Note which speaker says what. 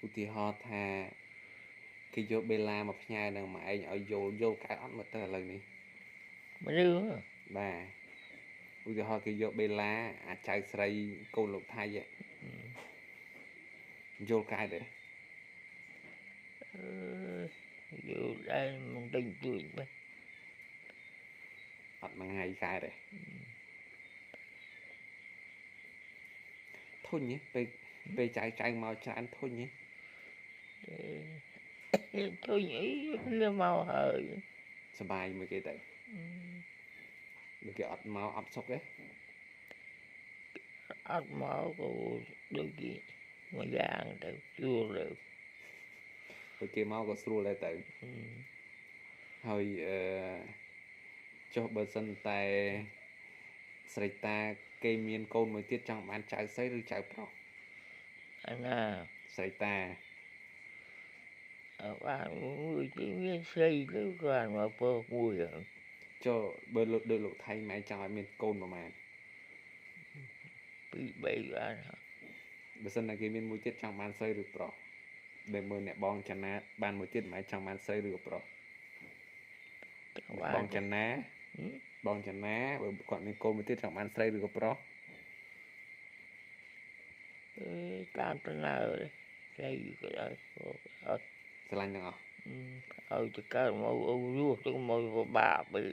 Speaker 1: ឧទាហរណ៍ថាគេយកបេឡាមកផ្ញើនឹងមកឯងឲ្យយល់កើតអត់មើលទៅឥឡូវនេះ
Speaker 2: មនុស្ស
Speaker 1: បាទឧទាហរណ៍គេយកបេឡាអាចៅស្រីកូនលោកថៃយល់កើតទេ
Speaker 2: យល់ដែរមិនដឹងជួយបែប
Speaker 1: អត់មួយថ្ងៃកើតទេធុញទេពេលចៅមកច្រើនធុញទេ
Speaker 2: ធុញអីគ្នាមកហើយ
Speaker 1: សบายមួយគេទៅដូចគេអត់មកអត់សុខទេ
Speaker 2: អត់មកក៏ដូចគេមួយយ៉ាងទៅស្រួលទៅ
Speaker 1: ពេលគេមកក៏ស្រួលដែរទៅហើយចុះបើសិនតែស្រីតាគេមានកូនមួយទៀតចង់បានចៅស្រីឬចៅប្រុស
Speaker 2: អាណា
Speaker 1: ស្រីតា
Speaker 2: បានមួយទីមានស្រីទៅគាត់មកពោះមួយ
Speaker 1: ចុះបើលោកថៃម៉ែចង់ឲ្យមានកូនប្រហែល
Speaker 2: 2 3បាន
Speaker 1: បើសិនតែគេមានមួយទៀតចង់បានស្រីឬប្រុសដែលមើលអ្នកបងចនាបានមួយទៀតម៉ែចង់បានស្រីឬប្រុសបងចនាបើគាត់មានកូនមួយទៀតចង់បានស្រីឬក៏ប្រុស
Speaker 2: តាមដំណើរស្រីក៏ដល់
Speaker 1: ស្រឡាញ់ទាំងអស់
Speaker 2: ឲ្យទៅកើតមកអូរស់ទៅមកពិបាកពេល